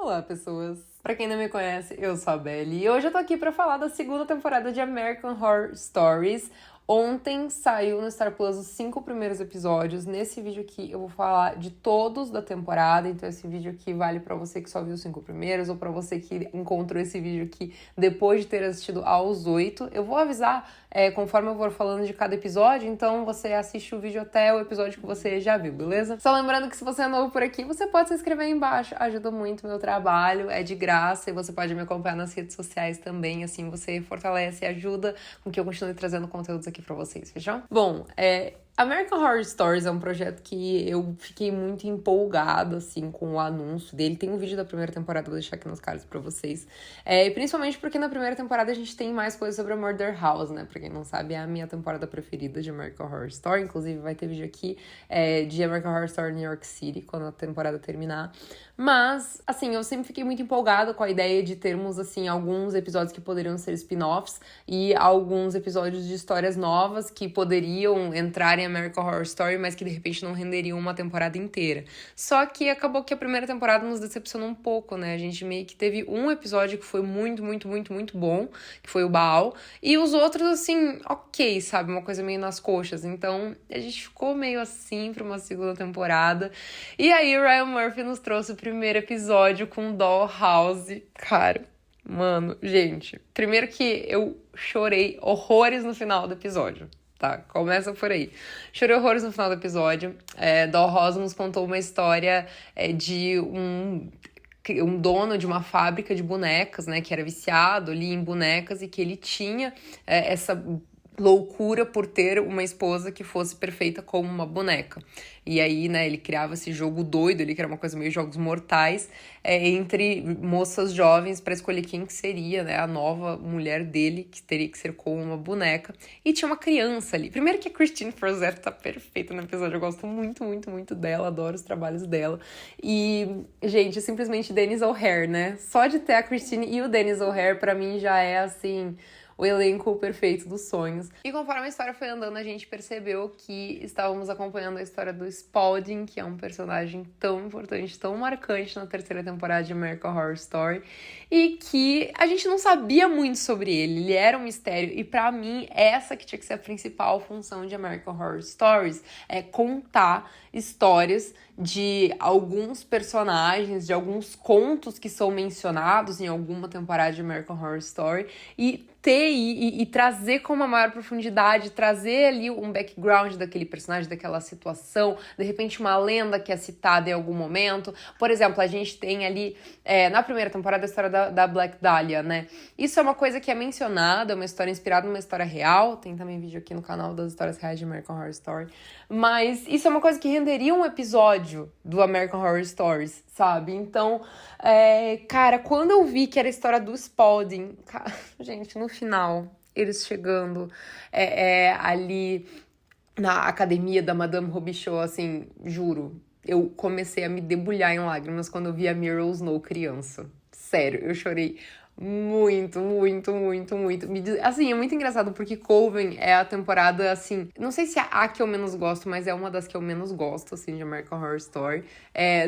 Olá, pessoas! Pra quem não me conhece, eu sou a Belly e hoje eu tô aqui pra falar da segunda temporada de American Horror Stories. Ontem saiu no Star Plus os 5 primeiros episódios. Nesse vídeo aqui eu vou falar de todos da temporada, então esse vídeo aqui vale pra você que só viu os 5 primeiros ou pra você que encontrou esse vídeo aqui depois de ter assistido aos 8. Eu vou avisar conforme eu for falando de cada episódio, então você assiste o vídeo até o episódio que você já viu, beleza? Só lembrando que se você é novo por aqui, você pode se inscrever aí embaixo, ajuda muito o meu trabalho, é de graça e você pode me acompanhar nas redes sociais também, assim você fortalece e ajuda com que eu continue trazendo conteúdos aqui pra vocês, fechou? Bom, American Horror Stories é um projeto que eu fiquei muito empolgada, assim, com o anúncio dele. Tem um vídeo da primeira temporada, vou deixar aqui nos cards pra vocês. Principalmente porque na primeira temporada a gente tem mais coisas sobre a Murder House, né? Pra quem não sabe, é a minha temporada preferida de American Horror Story. Inclusive, vai ter vídeo aqui de American Horror Story New York City, quando a temporada terminar. Mas, assim, eu sempre fiquei muito empolgada com a ideia de termos, assim, alguns episódios que poderiam ser spin-offs e alguns episódios de histórias novas que poderiam entrar em American Horror Story, mas que de repente não renderiam uma temporada inteira. Só que acabou que a primeira temporada nos decepcionou um pouco, né? A gente meio que teve um episódio que foi muito bom, que foi o Baal, e os outros, assim, ok, sabe? Uma coisa meio nas coxas. Então, a gente ficou meio assim pra uma segunda temporada. E aí, o Ryan Murphy nos trouxe o primeiro episódio com Dollhouse. Cara, mano, gente, primeiro que eu chorei horrores no final do episódio. Tá, começa por aí. Chorei horrores no final do episódio. Dollhouse nos contou uma história de um dono de uma fábrica de bonecas, né, que era viciado ali em bonecas e que ele tinha essa loucura por ter uma esposa que fosse perfeita como uma boneca. E aí, né, ele criava esse jogo doido ali, que era uma coisa meio jogos mortais, entre moças jovens para escolher quem que seria, né, a nova mulher dele, que teria que ser como uma boneca. E tinha uma criança ali. Primeiro que a Christine Frozette tá perfeita no episódio, eu gosto muito dela, adoro os trabalhos dela. E, gente, simplesmente Dennis O'Hare, né? Só de ter a Christine e o Dennis O'Hare, pra mim, já é, assim, o elenco perfeito dos sonhos. E conforme a história foi andando, a gente percebeu que estávamos acompanhando a história do Spalding, que é um personagem tão importante, tão marcante na terceira temporada de American Horror Story, e que a gente não sabia muito sobre ele, ele era um mistério, e pra mim, essa que tinha que ser a principal função de American Horror Stories, é contar histórias de alguns personagens, de alguns contos que são mencionados em alguma temporada de American Horror Story, e ter e trazer com uma maior profundidade, trazer ali um background daquele personagem, daquela situação, de repente uma lenda que é citada em algum momento. Por exemplo, a gente tem ali, na primeira temporada, a história da Black Dahlia, né? Isso é uma coisa que é mencionada, é uma história inspirada numa história real, tem também vídeo aqui no canal das histórias reais de American Horror Story, mas isso é uma coisa que renderia um episódio do American Horror Stories, sabe? Então, cara, quando eu vi que era a história do Spalding, gente, no final, eles chegando ali na academia da Madame Robichaud, assim, juro, eu comecei a me debulhar em lágrimas quando eu vi a Meryl Snow criança. Sério, eu chorei muito. Assim, é muito engraçado porque Coven é a temporada, assim, não sei se é a que eu menos gosto, mas é uma das que eu menos gosto, assim, de American Horror Story.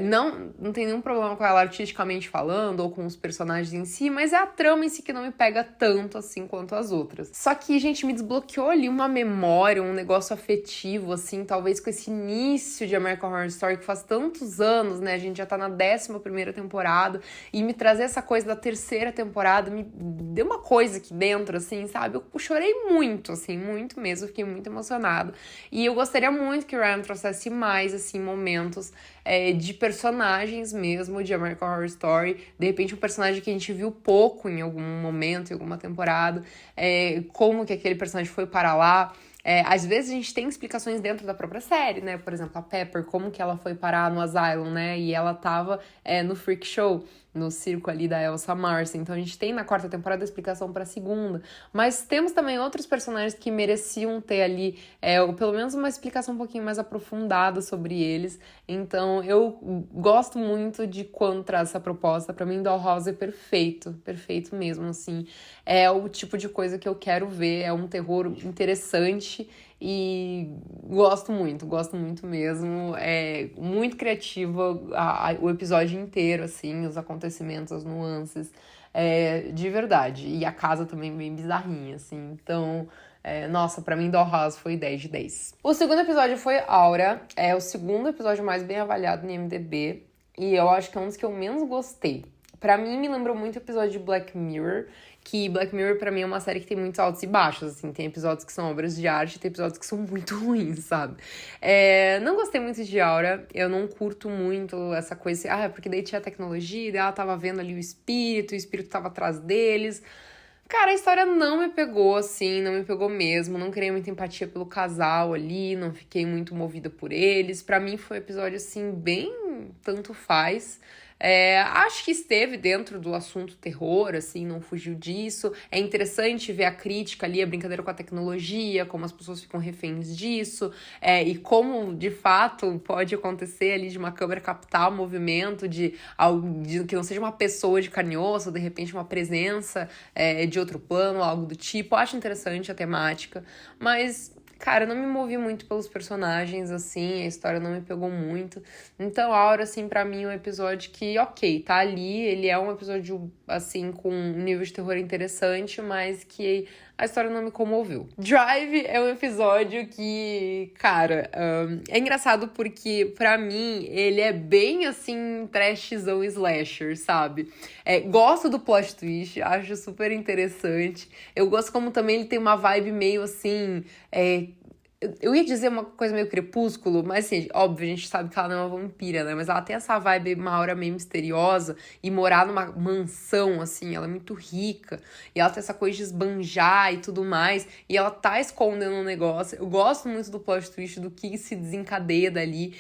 Não tem nenhum problema com ela artisticamente falando ou com os personagens em si, mas é a trama em si que não me pega tanto, assim, quanto as outras. Só que, gente, me desbloqueou ali uma memória, um negócio afetivo, assim, talvez com esse início de American Horror Story que faz tantos anos, né? A gente já tá na 11ª temporada e me trazer essa coisa da terceira temporada me deu uma coisa aqui dentro, assim, sabe? Eu chorei muito, assim, muito mesmo, fiquei muito emocionada. E eu gostaria muito que o Ryan trouxesse mais, assim, momentos de personagens mesmo de American Horror Story. De repente, um personagem que a gente viu pouco em algum momento, em alguma temporada. Como que aquele personagem foi para lá. Às vezes a gente tem explicações dentro da própria série, né? Por exemplo, a Pepper, como que ela foi parar no Asylum, né? E ela tava no Freak Show, no circo ali da Elsa Marcy. Então a gente tem na 4ª temporada a explicação pra 2ª. Mas temos também outros personagens que mereciam ter ali, ou pelo menos uma explicação um pouquinho mais aprofundada sobre eles. Então eu gosto muito de quando traz essa proposta. Pra mim, Dollhouse é perfeito mesmo, assim. É o tipo de coisa que eu quero ver, é um terror interessante. bastante e gosto muito mesmo. É muito criativa o episódio inteiro, assim, os acontecimentos, as nuances, de verdade. E a casa também bem bizarrinha, assim, então... nossa, pra mim Dollhouse foi 10 de 10. O segundo episódio foi Aura, é o segundo episódio mais bem avaliado no IMDb, e eu acho que é um dos que eu menos gostei. Pra mim, me lembrou muito o episódio de Black Mirror, que Black Mirror, pra mim, é uma série que tem muitos altos e baixos, assim. Tem episódios que são obras de arte, tem episódios que são muito ruins, sabe? Não gostei muito de Aura, eu não curto muito essa coisa assim, porque daí tinha tecnologia, daí ela tava vendo ali o espírito tava atrás deles. Cara, a história não me pegou, assim, não me pegou mesmo, não criei muita empatia pelo casal ali, não fiquei muito movida por eles. Pra mim foi um episódio, assim, bem tanto faz. Acho que esteve dentro do assunto terror, assim, não fugiu disso. É interessante ver a crítica ali, a brincadeira com a tecnologia, como as pessoas ficam reféns disso, e como, de fato, pode acontecer ali de uma câmera captar o movimento de algo que não seja uma pessoa de carne e osso, de repente uma presença de outro plano, algo do tipo. Acho interessante a temática, mas... Cara, eu não me movi muito pelos personagens, assim, a história não me pegou muito. Então, Aura, assim, pra mim é um episódio que, ok, tá ali, ele é um episódio, assim, com um nível de terror interessante, mas que a história não me comoveu. Drive é um episódio que, cara, é engraçado porque, pra mim, ele é bem, assim, trashzão slasher, sabe? Gosto do plot twist, acho super interessante. Eu gosto como também ele tem uma vibe meio, assim... Eu ia dizer uma coisa meio crepúsculo, mas assim, óbvio, a gente sabe que ela não é uma vampira, né? Mas ela tem essa vibe, uma aura meio misteriosa, e morar numa mansão, assim, ela é muito rica, e ela tem essa coisa de esbanjar e tudo mais, e ela tá escondendo um negócio. Eu gosto muito do plot twist, do que se desencadeia dali.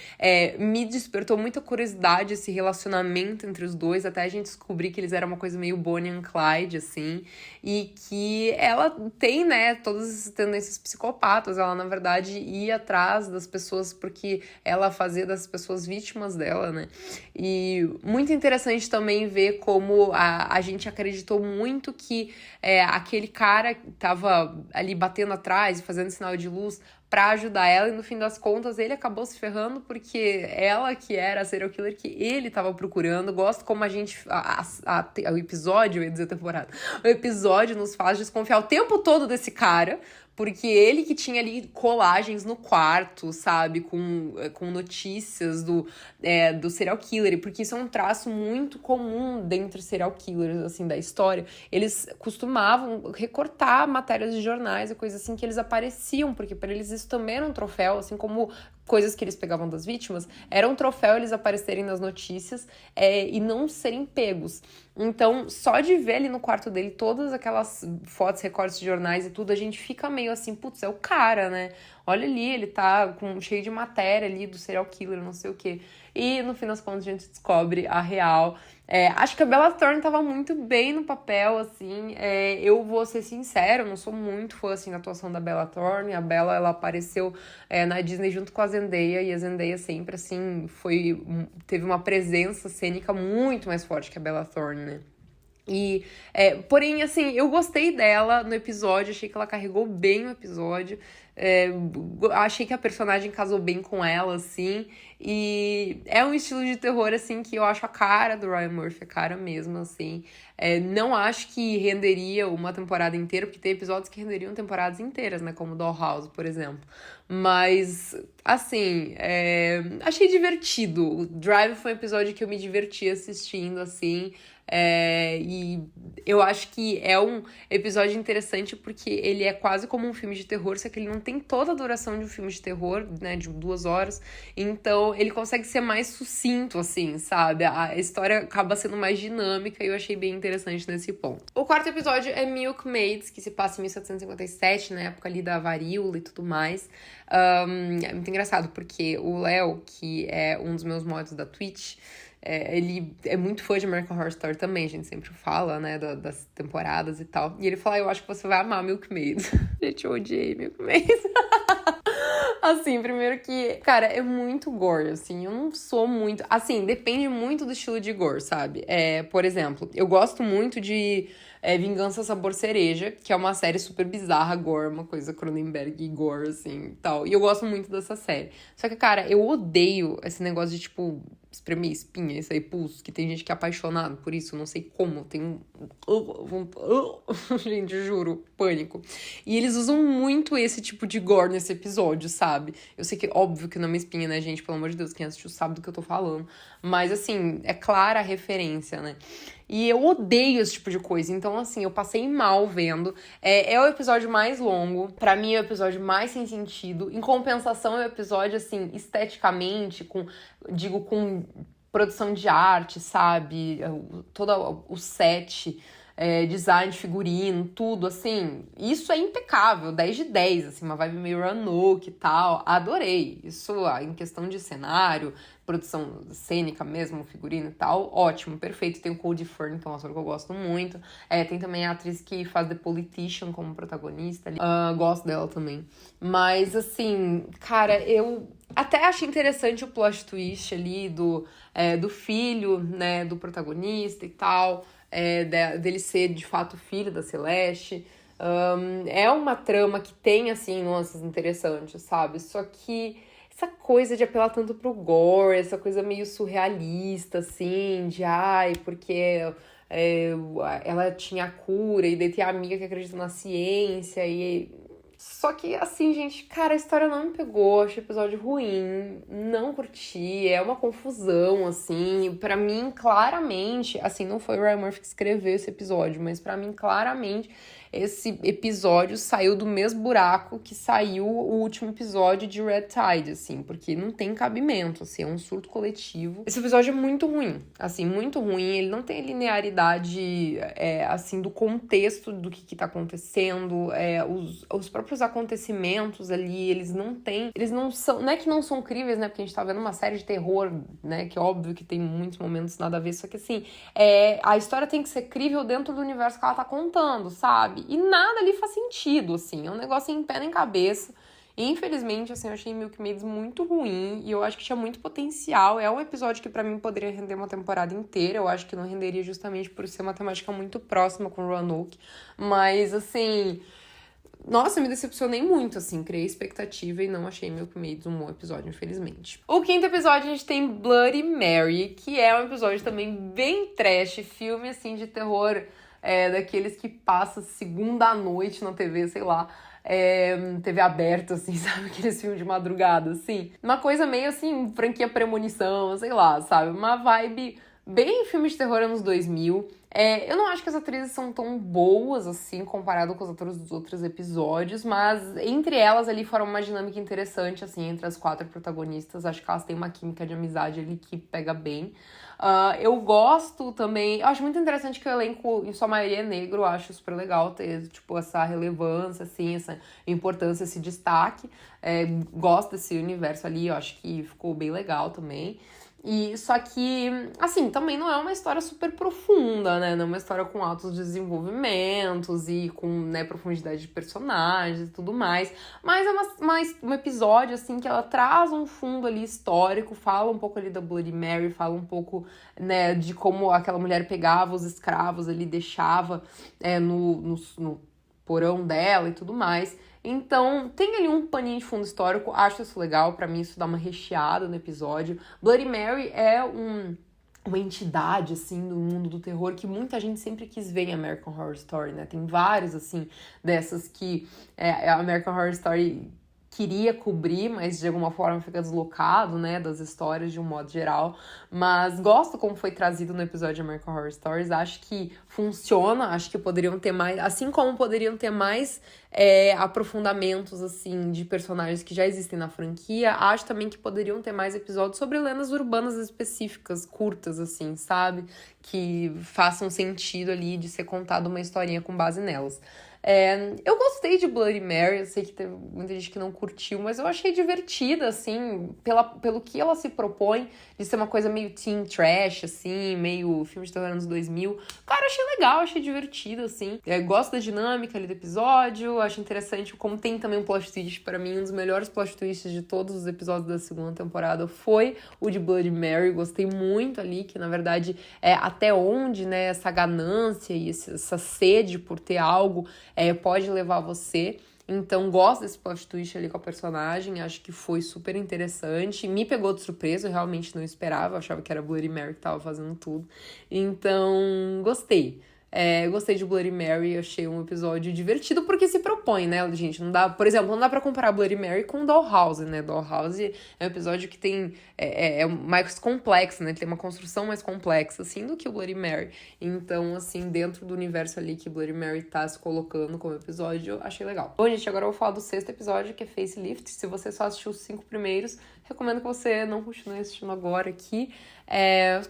Me despertou muita curiosidade esse relacionamento entre os dois, até a gente descobrir que eles eram uma coisa meio Bonnie and Clyde, assim, e que ela tem, né, todas essas tendências psicopatas, ela, na verdade, ir atrás das pessoas porque ela fazia das pessoas vítimas dela, né? E muito interessante também ver como a gente acreditou muito que aquele cara tava ali batendo atrás e fazendo sinal de luz pra ajudar ela, e no fim das contas ele acabou se ferrando porque ela que era a serial killer que ele tava procurando. Gosto como a gente... o episódio, eu ia dizer temporada. O episódio nos faz desconfiar o tempo todo desse cara, porque ele que tinha ali colagens no quarto, sabe? Com notícias do serial killer. Porque isso é um traço muito comum dentre serial killers, assim, da história. Eles costumavam recortar matérias de jornais e coisas assim que eles apareciam, porque para eles isso também era um troféu, assim como coisas que eles pegavam das vítimas, era um troféu eles aparecerem nas notícias e não serem pegos. Então, só de ver ali no quarto dele todas aquelas fotos, recortes de jornais e tudo, a gente fica meio assim, putz, é o cara, né? Olha ali, ele tá cheio de matéria ali do serial killer, não sei o quê. E, no fim das contas, a gente descobre a real. Acho que a Bella Thorne tava muito bem no papel, assim. Eu vou ser sincera, eu não sou muito fã, assim, da atuação da Bella Thorne. A Bella, ela apareceu na Disney junto com a Zendaya, e a Zendaya sempre, assim, teve uma presença cênica muito mais forte que a Bella Thorne, né? Porém, assim, eu gostei dela no episódio, achei que ela carregou bem o episódio, achei que a personagem casou bem com ela, assim, e é um estilo de terror, assim, que eu acho a cara do Ryan Murphy, a cara mesmo, assim. Não acho que renderia uma temporada inteira, porque tem episódios que renderiam temporadas inteiras, né, como Dollhouse, por exemplo. Mas, assim, achei divertido. O Drive foi um episódio que eu me diverti assistindo, assim, e eu acho que é um episódio interessante porque ele é quase como um filme de terror, só que ele não tem toda a duração de um filme de terror, né, de 2 horas, então ele consegue ser mais sucinto, assim, sabe? A história acaba sendo mais dinâmica e eu achei bem interessante nesse ponto. O quarto episódio é Milkmaids, que se passa em 1757, na época ali da varíola e tudo mais. É muito engraçado porque o Léo, que é um dos meus mods da Twitch, ele é muito fã de American Horror Story também, a gente sempre fala, né, das temporadas e tal. E ele fala, eu acho que você vai amar Milkmaids. Gente, eu odiei Milkmaids. Assim, primeiro que, cara, é muito gore, assim, eu não sou muito... Assim, depende muito do estilo de gore, sabe? Por exemplo, eu gosto muito de Vingança Sabor Cereja, que é uma série super bizarra, gore, uma coisa Cronenberg e gore, assim, tal. E eu gosto muito dessa série. Só que, cara, eu odeio esse negócio de, tipo, espremer espinha, isso aí, pulso, que tem gente que é apaixonado por isso, não sei como, tem gente, juro, pânico. E eles usam muito esse tipo de gore nesse episódio, sabe? Eu sei que, óbvio que não é uma espinha, né, gente? Pelo amor de Deus, quem assistiu sabe do que eu tô falando. Mas, assim, é clara a referência, né? E eu odeio esse tipo de coisa. Então, assim, eu passei mal vendo. É o episódio mais longo. Pra mim, é o episódio mais sem sentido. Em compensação, é o episódio, assim, esteticamente, com produção de arte, sabe? Todo o set, design de figurino, tudo, assim. Isso é impecável, 10 de 10, assim, uma vibe meio Roanoke e tal. Adorei. Isso, em questão de cenário, produção cênica mesmo, figurino e tal, ótimo, perfeito. Tem o Cody Fern, que é um ator que eu gosto muito. Tem também a atriz que faz The Politician como protagonista ali. Gosto dela também. Mas, assim, cara, eu até achei interessante o plot twist ali do filho, né, do protagonista e tal, dele ser, de fato, filho da Celeste. É uma trama que tem, assim, nuances interessantes, sabe? Só que essa coisa de apelar tanto pro gore, essa coisa meio surrealista, assim, de porque ela tinha a cura, e daí tem a amiga que acredita na ciência, e... Só que, assim, gente, cara, a história não me pegou, achei o episódio ruim, não curti, é uma confusão, assim, pra mim, claramente, assim, não foi o Ryan Murphy que escreveu esse episódio, mas pra mim, claramente, esse episódio saiu do mesmo buraco que saiu o último episódio de Red Tide, assim, porque não tem cabimento, assim, é um surto coletivo. Esse episódio é muito ruim, assim, muito ruim, ele não tem linearidade, assim, do contexto do que tá acontecendo, os próprios acontecimentos ali, eles não são, não é que não são críveis, né, porque a gente tá vendo uma série de terror, né, que é óbvio que tem muitos momentos nada a ver, só que, assim, a história tem que ser crível dentro do universo que ela tá contando, sabe? E nada ali faz sentido, assim. É um negócio em pé nem cabeça. E, infelizmente, assim, eu achei Milkmaids muito ruim. E eu acho que tinha muito potencial. É um episódio que, pra mim, poderia render uma temporada inteira. Eu acho que não renderia justamente por ser uma temática muito próxima com Roanoke. Mas, assim... Nossa, me decepcionei muito, assim. Criei expectativa e não achei Milkmaids um bom episódio, infelizmente. O quinto episódio, a gente tem Bloody Mary, que é um episódio também bem trash. Filme, assim, de terror... daqueles que passa segunda à noite na TV, sei lá, TV aberta, assim, sabe? Aqueles filmes de madrugada, assim. Uma coisa meio, assim, franquia Premonição, sei lá, sabe? Uma vibe bem filme de terror anos 2000. Eu não acho que as atrizes são tão boas, assim, comparado com os atores dos outros episódios, mas entre elas ali forma uma dinâmica interessante, assim, entre as 4 protagonistas. Acho que elas têm uma química de amizade ali que pega bem. Eu gosto também... Eu acho muito interessante que o elenco, em sua maioria, é negro. Eu acho super legal ter, tipo, essa relevância, assim, essa importância, esse destaque. Gosto desse universo ali, eu acho que ficou bem legal também. Só que, assim, também não é uma história super profunda, né? Não é uma história com altos desenvolvimentos e com, né, profundidade de personagens e tudo mais. Mas é um episódio, assim, que ela traz um fundo ali histórico, fala um pouco ali da Bloody Mary, fala um pouco, né, de como aquela mulher pegava os escravos ali, deixava no porão dela e tudo mais. Então, tem ali um paninho de fundo histórico, acho isso legal, pra mim isso dá uma recheada no episódio. Bloody Mary é uma entidade, assim, do mundo do terror que muita gente sempre quis ver em American Horror Story, né? Tem vários, assim, dessas que a American Horror Story queria cobrir, mas de alguma forma fica deslocado, né, das histórias de um modo geral. Mas gosto como foi trazido no episódio de American Horror Stories, acho que funciona, acho que poderiam ter mais, assim como poderiam ter mais aprofundamentos, assim, de personagens que já existem na franquia, acho também que poderiam ter mais episódios sobre lendas urbanas específicas, curtas, assim, sabe? Que façam sentido ali de ser contada uma historinha com base nelas. Eu gostei de Bloody Mary, eu sei que teve muita gente que não curtiu, mas eu achei divertida, assim, pelo que ela se propõe de ser uma coisa meio teen trash, assim, meio filme de terror anos 2000. Cara, achei legal, achei divertido, assim. Gosto da dinâmica ali do episódio, acho interessante como tem também um plot twist. Pra mim, um dos melhores plot twists de todos os episódios da segunda temporada foi o de Bloody Mary. Gostei muito ali, que na verdade é até onde, né, essa ganância e essa sede por ter algo pode levar você. Então, gosto desse plot twist ali com a personagem, acho que foi super interessante. Me pegou de surpresa, eu realmente não esperava, eu achava que era Bloody Mary que tava fazendo tudo. Então, gostei. Gostei de Bloody Mary, achei um episódio divertido porque se propõe, né, gente? Não dá, por exemplo, não dá pra comparar Bloody Mary com Dollhouse, né? Dollhouse é um episódio que tem mais complexo, né? Tem uma construção mais complexa, assim, do que o Bloody Mary. Então, assim, dentro do universo ali que Bloody Mary tá se colocando como episódio, eu achei legal. Bom, gente, agora eu vou falar do sexto episódio, que é Facelift. Se você só assistiu os 5 primeiros, recomendo que você não continue assistindo agora aqui.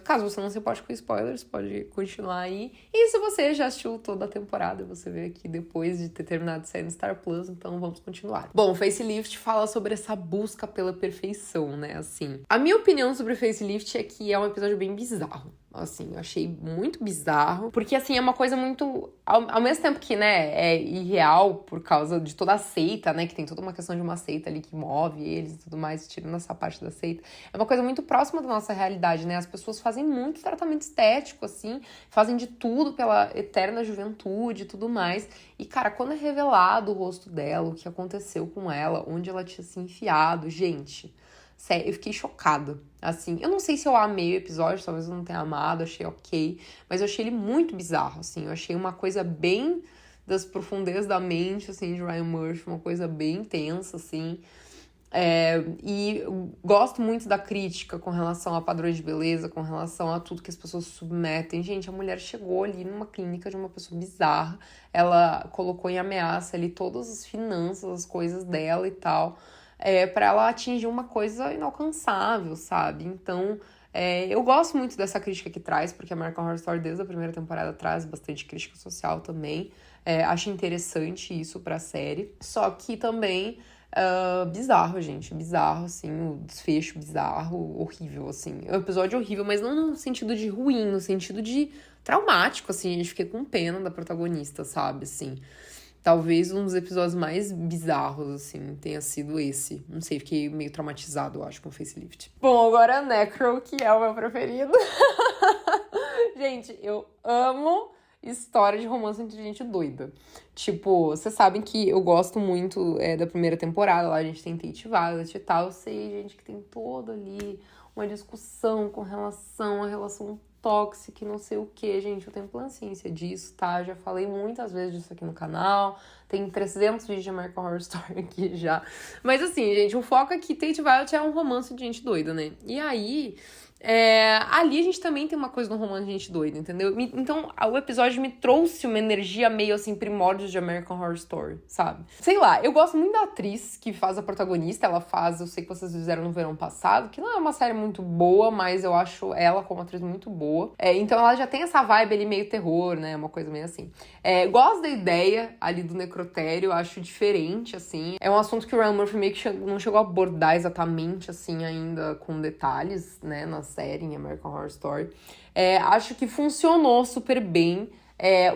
Caso você não se importe com spoilers, pode continuar aí. E se você já assistiu toda a temporada, você vê aqui depois de ter terminado de sair no Star Plus, então vamos continuar. Bom, Facelift fala sobre essa busca pela perfeição, né, assim. A minha opinião sobre Facelift é que é um episódio bem bizarro. Assim, eu achei muito bizarro, porque, assim, é uma coisa muito... Ao mesmo tempo que, né, é irreal por causa de toda a seita, né, que tem toda uma questão de uma seita ali que move eles e tudo mais, tirando essa parte da seita, é uma coisa muito próxima da nossa realidade, né, as pessoas fazem muito tratamento estético, assim, fazem de tudo pela eterna juventude e tudo mais, e, cara, quando é revelado o rosto dela, o que aconteceu com ela, onde ela tinha se enfiado, gente... Sério, eu fiquei chocada, assim, eu não sei se eu amei o episódio, talvez eu não tenha amado, achei ok, mas eu achei ele muito bizarro, assim, eu achei uma coisa bem das profundezas da mente, assim, de Ryan Murphy, uma coisa bem intensa, assim, e eu gosto muito da crítica com relação a padrões de beleza, com relação a tudo que as pessoas se submetem. Gente, a mulher chegou ali numa clínica de uma pessoa bizarra, ela colocou em ameaça ali todas as finanças, as coisas dela e tal, para ela atingir uma coisa inalcançável, sabe? Então, eu gosto muito dessa crítica que traz, porque a American Horror Story desde a primeira temporada traz bastante crítica social também. Acho interessante isso pra série. Só que também, bizarro, gente. Bizarro, assim, o desfecho bizarro, horrível, assim. É um episódio horrível, mas não no sentido de ruim, no sentido de traumático, assim. A gente fica com pena da protagonista, sabe, assim. Talvez um dos episódios mais bizarros, assim, tenha sido esse. Não sei, fiquei meio traumatizado, eu acho, com o Facelift. Bom, agora Necro, que é o meu preferido. Gente, eu amo história de romance entre gente doida. Tipo, vocês sabem que eu gosto muito da primeira temporada, lá a gente tem Tate Violet e tal. Eu sei, gente, que tem toda ali uma discussão com relação à relação tóxica e não sei o que, gente, eu tenho consciência disso, tá? Já falei muitas vezes disso aqui no canal, tem 300 vídeos de American Horror Story aqui já. Mas assim, gente, o foco aqui, Tate Violet é um romance de gente doida, né? E aí, ali a gente também tem uma coisa no romance de gente doida, entendeu? Então, o episódio me trouxe uma energia meio assim, primórdios de American Horror Story, sabe? Sei lá, eu gosto muito da atriz que faz a protagonista, eu sei que vocês fizeram no verão passado, que não é uma série muito boa, mas eu acho ela como atriz muito boa. Então ela já tem essa vibe ali meio terror, né? Uma coisa meio assim. Gosto da ideia ali do necrotério, acho diferente, assim. É um assunto que o Ryan Murphy meio que não chegou a abordar exatamente, assim, ainda com detalhes, né? Na série, em American Horror Story. Acho que funcionou super bem.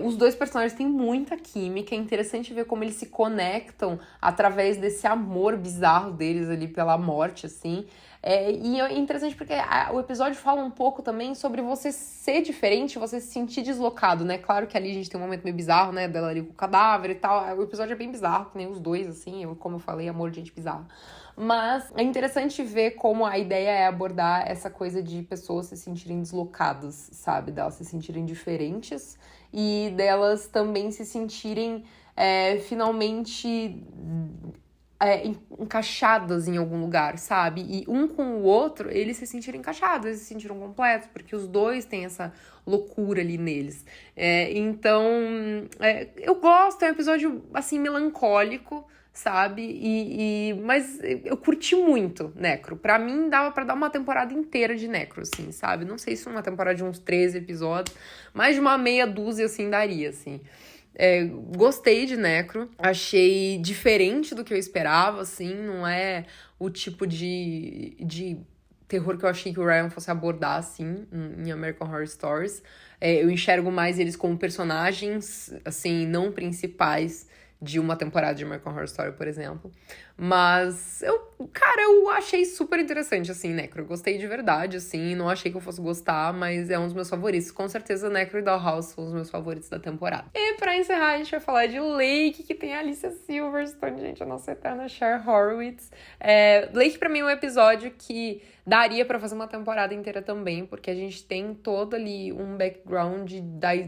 Os dois personagens têm muita química, é interessante ver como eles se conectam através desse amor bizarro deles ali pela morte, assim. E é interessante porque o episódio fala um pouco também sobre você ser diferente, você se sentir deslocado, né? Claro que ali a gente tem um momento meio bizarro, né? Dela ali com o cadáver e tal. O episódio é bem bizarro, que nem os dois, assim. Como eu falei, amor de gente bizarra. Mas é interessante ver como a ideia é abordar essa coisa de pessoas se sentirem deslocadas, sabe? Delas se sentirem diferentes e delas também se sentirem finalmente encaixadas em algum lugar, sabe? E um com o outro, eles se sentiram encaixados, eles se sentiram completos, porque os dois têm essa loucura ali neles. Então, eu gosto, é um episódio, assim, melancólico, sabe? Mas eu curti muito Necro. Pra mim, dava pra dar uma temporada inteira de Necro, assim, sabe? Não sei se uma temporada de uns 13 episódios, mais de uma meia dúzia, assim, daria, assim. Gostei de Necro, achei diferente do que eu esperava, assim, não é o tipo de terror que eu achei que o Ryan fosse abordar, assim, em American Horror Stories. Eu enxergo mais eles como personagens, assim, não principais de uma temporada de American Horror Story, por exemplo. Mas eu achei super interessante, assim, Necro. Eu gostei de verdade, assim, não achei que eu fosse gostar, mas é um dos meus favoritos. Com certeza, Necro e Dollhouse são os meus favoritos da temporada. E pra encerrar, a gente vai falar de Lake, que tem a Alicia Silverstone, gente, a nossa eterna Cher Horowitz. Lake, pra mim, é um episódio que daria pra fazer uma temporada inteira também, porque a gente tem todo ali um background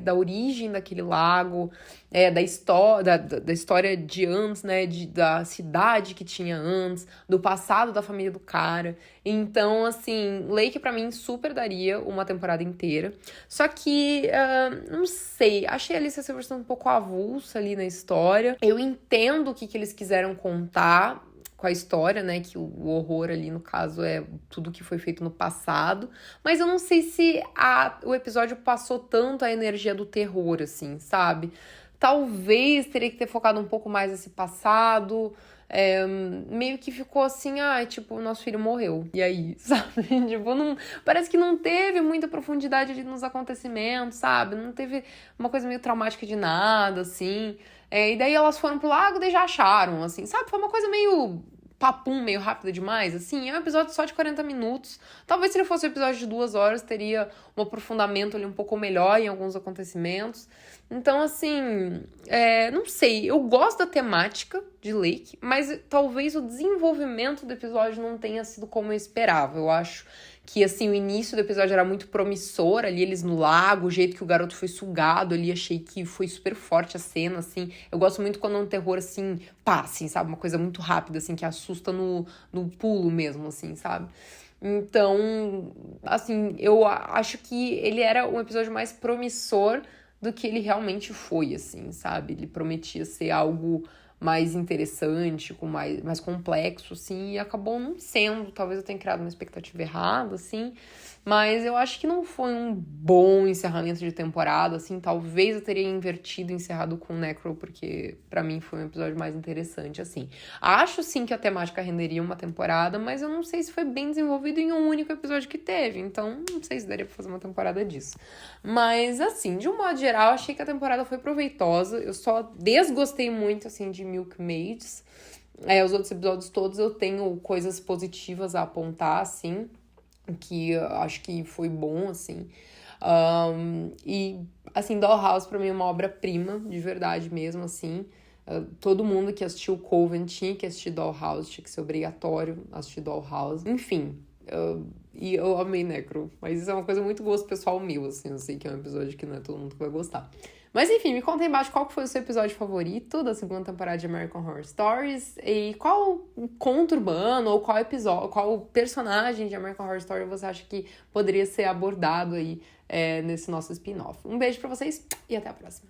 da origem daquele lago, da história de antes, né, da cidade que tinha antes, do passado da família do cara. Então, assim, Lake pra mim super daria uma temporada inteira. Só que, não sei, achei a Alicia Silverstone um pouco avulsa ali na história. Eu entendo o que eles quiseram contar com a história, né, que o horror ali, no caso, é tudo que foi feito no passado, mas eu não sei se o episódio passou tanto a energia do terror, assim, sabe? Talvez teria que ter focado um pouco mais nesse passado, meio que ficou assim, tipo, nosso filho morreu, e aí, sabe? Tipo, parece que não teve muita profundidade ali nos acontecimentos, sabe? Não teve uma coisa meio traumática de nada, assim. E daí elas foram pro lago e já acharam, assim, sabe? Foi uma coisa meio papum, meio rápida demais, assim. É um episódio só de 40 minutos. Talvez se ele fosse um episódio de 2 horas, teria um aprofundamento ali um pouco melhor em alguns acontecimentos. Então, assim, não sei. Eu gosto da temática de Lake, mas talvez o desenvolvimento do episódio não tenha sido como eu esperava. Eu acho que, assim, o início do episódio era muito promissor, ali eles no lago, o jeito que o garoto foi sugado ali, achei que foi super forte a cena, assim. Eu gosto muito quando é um terror, assim, pá, assim, sabe? Uma coisa muito rápida, assim, que assusta no pulo mesmo, assim, sabe? Então, assim, eu acho que ele era um episódio mais promissor do que ele realmente foi, assim, sabe? Ele prometia ser algo mais interessante, mais complexo, assim, e acabou não sendo. Talvez eu tenha criado uma expectativa errada, assim, mas eu acho que não foi um bom encerramento de temporada, assim, talvez eu teria invertido e encerrado com o Necro, porque pra mim foi um episódio mais interessante, assim. Acho, sim, que a temática renderia uma temporada, mas eu não sei se foi bem desenvolvido em um único episódio que teve, então não sei se daria pra fazer uma temporada disso. Mas, assim, de um modo geral, achei que a temporada foi proveitosa, eu só desgostei muito, assim, de Milkmaids. Os outros episódios todos eu tenho coisas positivas a apontar, assim, que eu acho que foi bom, assim. E, assim, Dollhouse pra mim é uma obra-prima, de verdade mesmo, assim. Todo mundo que assistiu Coven tinha que assistir Dollhouse, tinha que ser obrigatório assistir Dollhouse. Enfim, e eu amei Necro, mas isso é uma coisa muito gosto pessoal meu, assim, eu sei que é um episódio que não é todo mundo que vai gostar. Mas enfim, me conta aí embaixo qual foi o seu episódio favorito da segunda temporada de American Horror Stories e qual conto urbano ou qual personagem de American Horror Story você acha que poderia ser abordado aí nesse nosso spin-off. Um beijo pra vocês e até a próxima.